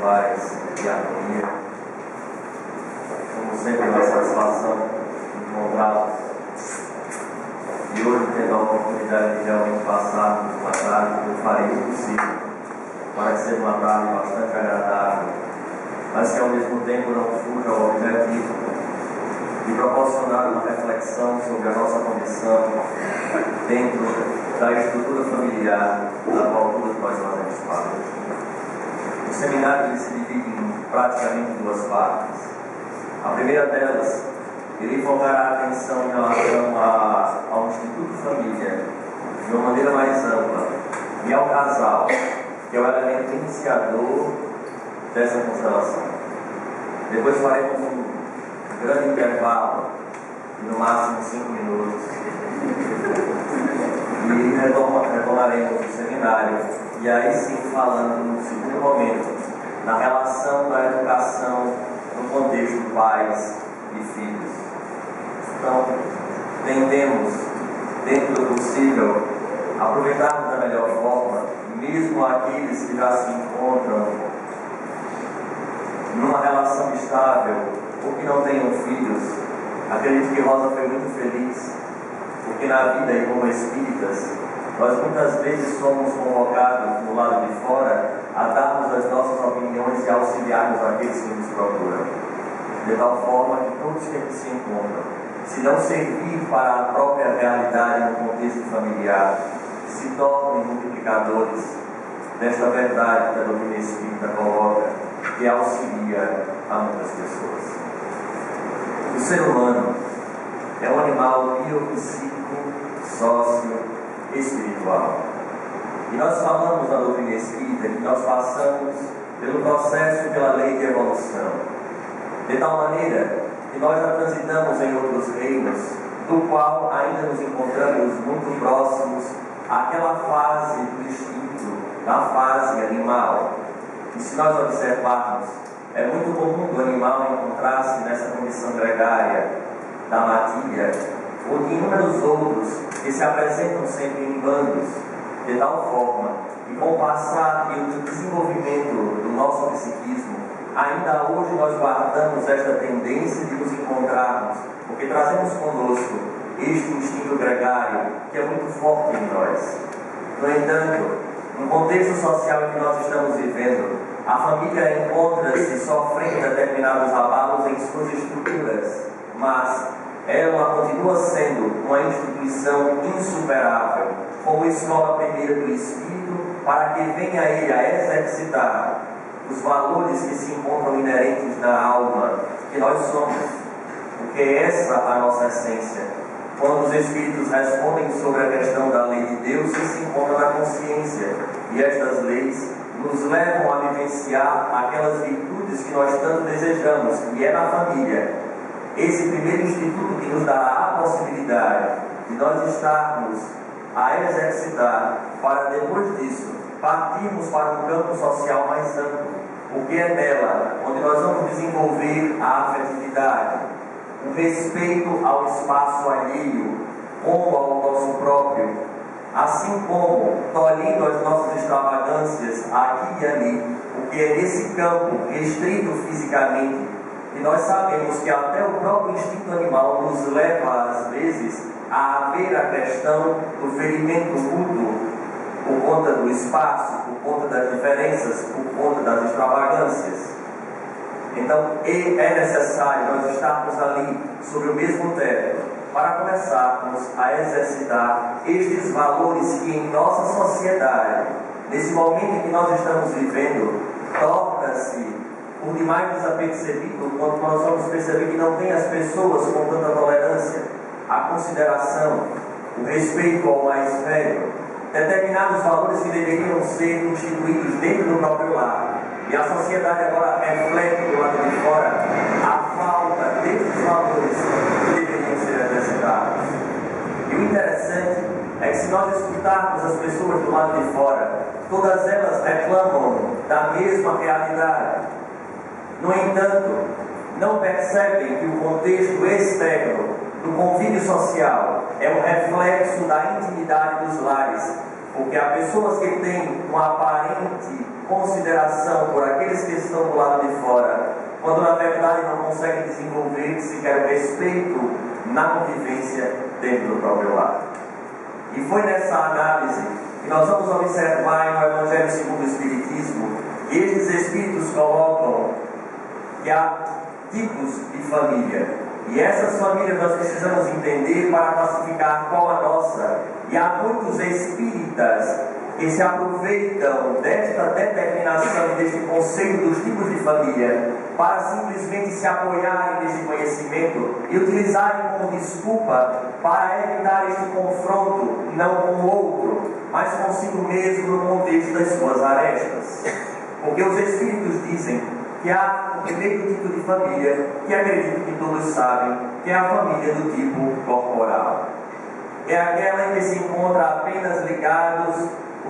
paz e harmonia. Como sempre, é uma satisfação encontrá-los. E hoje, tendo a oportunidade de realmente passarmos uma tarde, eu farei o possível para que seja uma tarde bastante agradável, mas que ao mesmo tempo não fuja ao objetivo de proporcionar uma reflexão sobre a nossa condição dentro da estrutura familiar da qual todos nós fazemos parte. O seminário se divide em praticamente duas partes. A primeira delas, irei focar a atenção em relação ao Instituto Família de uma maneira mais ampla e ao casal, que é o elemento iniciador dessa constelação. Depois faremos um grande intervalo, no máximo 5 minutos, e retomaremos o seminário, e aí sim falando no segundo momento, na relação da educação no contexto pais e filhos. Então, tentemos, dentro do possível, aproveitarmos da melhor forma, mesmo aqueles que já se encontram numa relação estável, ou que não tenham filhos. Acredito que Rosa foi muito feliz, porque na vida e como espíritas, nós muitas vezes somos convocados do lado de fora a darmos as nossas opiniões e auxiliarmos aqueles que nos procuram, de tal forma que todos que aqui se encontram, se não servir para a própria realidade no contexto familiar, se tornem multiplicadores desta verdade que a doutrina espírita coloca, que auxilia a muitas pessoas. O ser humano é um animal biopsíquico, sócio-espiritual. E nós falamos na doutrina espírita que nós passamos pelo processo, pela lei de evolução, de tal maneira que nós já transitamos em outros reinos, do qual ainda nos encontramos muito próximos àquela fase do instinto, da fase animal. E se nós observarmos, é muito comum do animal encontrar-se nessa condição gregária da matilha, ou de inúmeros outros que se apresentam sempre em bandos, de tal forma que com o passar e o desenvolvimento do nosso psiquismo, ainda hoje nós guardamos esta tendência de nos encontrarmos, porque trazemos conosco este instinto gregário que é muito forte em nós. No entanto, no contexto social em que nós estamos vivendo, a família encontra-se sofrendo determinados abalos em suas estruturas, mas ela continua sendo uma instituição insuperável, como escola primeira do Espírito, para que venha ele a exercitar os valores que se encontram inerentes na alma, que nós somos, porque essa é a nossa essência. Quando os Espíritos respondem sobre a questão da lei de Deus, que se encontra na consciência, e estas leis nos levam a vivenciar aquelas virtudes que nós tanto desejamos, e é na família, esse primeiro instituto que nos dará a possibilidade de nós estarmos a exercitar, para depois disso partirmos para um campo social mais amplo, porque é nela onde nós vamos desenvolver a afetividade, o respeito ao espaço alheio, como ao nosso próprio, assim como tolhindo as nossas extravagâncias aqui e ali, porque é nesse campo restrito fisicamente que nós sabemos que até o próprio instinto animal nos leva às vezes a ver a questão do ferimento mútuo por conta do espaço, por conta das diferenças, por conta das extravagâncias. Então é necessário nós estarmos ali sobre o mesmo teto para começarmos a exercitar estes valores que em nossa sociedade, nesse momento em que nós estamos vivendo, torna-se por demais desapercebido quando nós vamos perceber que não tem as pessoas com tanta tolerância, a consideração, o respeito ao mais velho, determinados valores que deveriam ser instituídos dentro do próprio lar. E a sociedade agora reflete do lado de fora a falta desses valores que deveriam ser exercitados. E o interessante é que se nós escutarmos as pessoas do lado de fora, todas elas reclamam da mesma realidade. No entanto, não percebem que o contexto externo do convívio social é um reflexo da intimidade dos lares, Porque há pessoas que têm uma aparente consideração por aqueles que estão do lado de fora, quando na verdade não conseguem desenvolver sequer o respeito na convivência dentro do próprio lar. E foi nessa análise que nós vamos observar no Evangelho segundo o Espiritismo que estes Espíritos colocam que há tipos de família. E essas famílias nós precisamos entender para classificar qual a nossa. E há muitos espíritas que se aproveitam desta determinação e deste conceito dos tipos de família para simplesmente se apoiarem neste conhecimento e utilizarem como desculpa para evitar este confronto, não com o outro, mas consigo mesmo no contexto das suas arestas. Porque os Espíritos dizem que há o primeiro tipo de família, que acredito que todos sabem, que é a família do tipo corporal. É aquela em que se encontra apenas ligados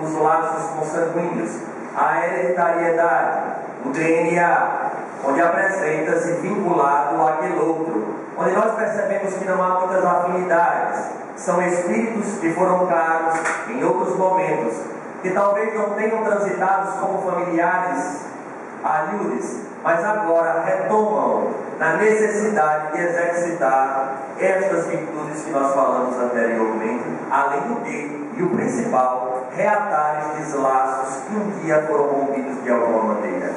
os laços consanguíneos, a hereditariedade, o DNA, onde apresenta-se vinculado àquele outro, onde nós percebemos que não há muitas afinidades. São espíritos que foram caros em outros momentos, que talvez não tenham transitados como familiares alhudes, mas agora retomam na necessidade de exercitar estas virtudes que nós falamos anteriormente, além do que, e o principal, reatar estes laços que um dia foram rompidos de alguma maneira.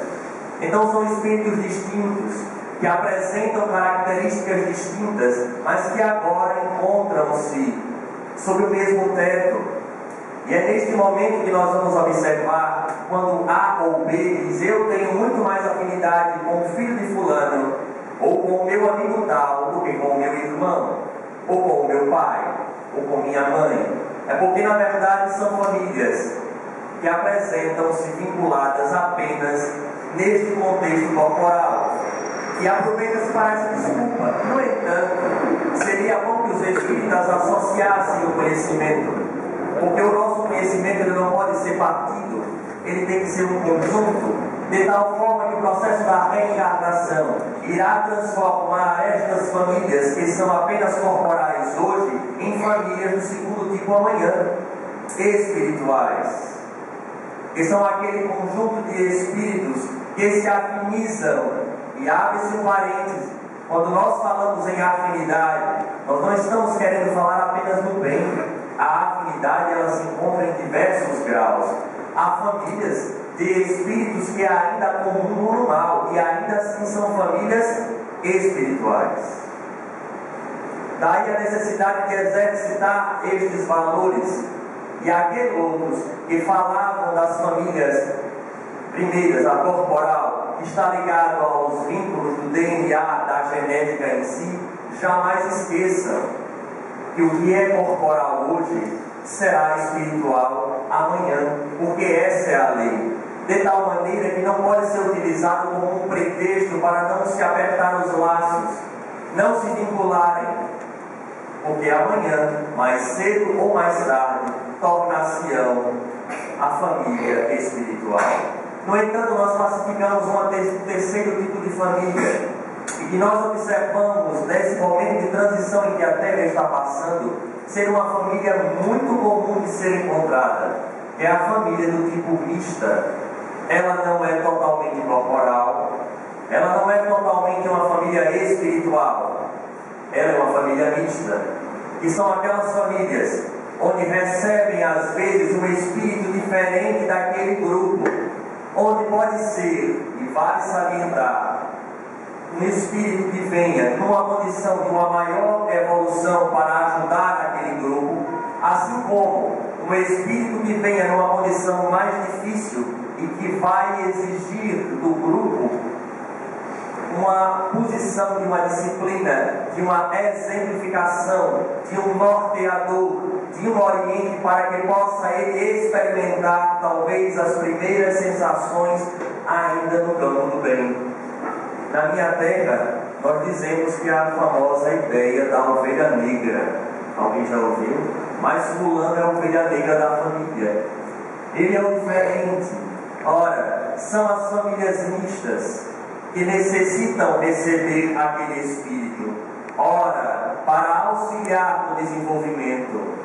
Então são espíritos distintos, que apresentam características distintas, mas que agora encontram-se sob o mesmo teto. E é neste momento que nós vamos observar quando A ou B diz: eu tenho muito mais afinidade com o filho de fulano, ou com o meu amigo tal, do que com o meu irmão, ou com o meu pai, ou com minha mãe. É porque na verdade são famílias que apresentam-se vinculadas apenas neste contexto corporal. E aproveita-se para essa desculpa. No entanto, seria bom que os espíritas associassem o conhecimento, porque o nosso conhecimento ele não pode ser partido, ele tem que ser um conjunto, de tal forma que o processo da reencarnação irá transformar estas famílias que são apenas corporais hoje em famílias do segundo tipo amanhã, espirituais, que são aquele conjunto de espíritos que se afinizam. E abre-se um parênteses: quando nós falamos em afinidade, nós não estamos querendo falar apenas do bem. A afinidade ela se encontra em diversos graus. Há famílias de espíritos que ainda acumulam no mal, e ainda assim são famílias espirituais. Daí a necessidade de exercitar estes valores. E aqueles outros que falavam das famílias primeiras, a corporal, que está ligado aos vínculos do DNA, da genética em si, jamais esqueçam que o que é corporal hoje será espiritual amanhã, porque essa é a lei, de tal maneira que não pode ser utilizado como um pretexto para não se apertar os laços, não se vincularem, porque amanhã, mais cedo ou mais tarde, tornar-se-ão a família espiritual. No entanto, nós classificamos um terceiro tipo de família, e que nós observamos nesse momento de transição em que a Terra está passando, ser uma família muito comum de ser encontrada, que é a família do tipo mista. Ela não é totalmente corporal, ela não é totalmente uma família espiritual, ela é uma família mista, que são aquelas famílias onde recebem às vezes um espírito diferente daquele grupo, onde pode ser, e vale salientar, um espírito que venha numa condição de uma maior evolução para ajudar aquele grupo, assim como um espírito que venha numa condição mais difícil e que vai exigir do grupo uma posição de uma disciplina, de uma exemplificação, de um norteador, de um oriente para que possa ele experimentar talvez as primeiras sensações ainda no campo do bem. Na minha terra, nós dizemos que a famosa ideia da ovelha negra. Alguém já ouviu? Mas fulano é a ovelha negra da família. Ele é o diferente. Ora, são as famílias mistas que necessitam receber aquele espírito. Ora, para auxiliar no desenvolvimento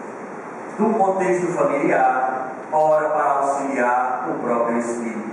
do contexto familiar, ora para auxiliar o próprio Espírito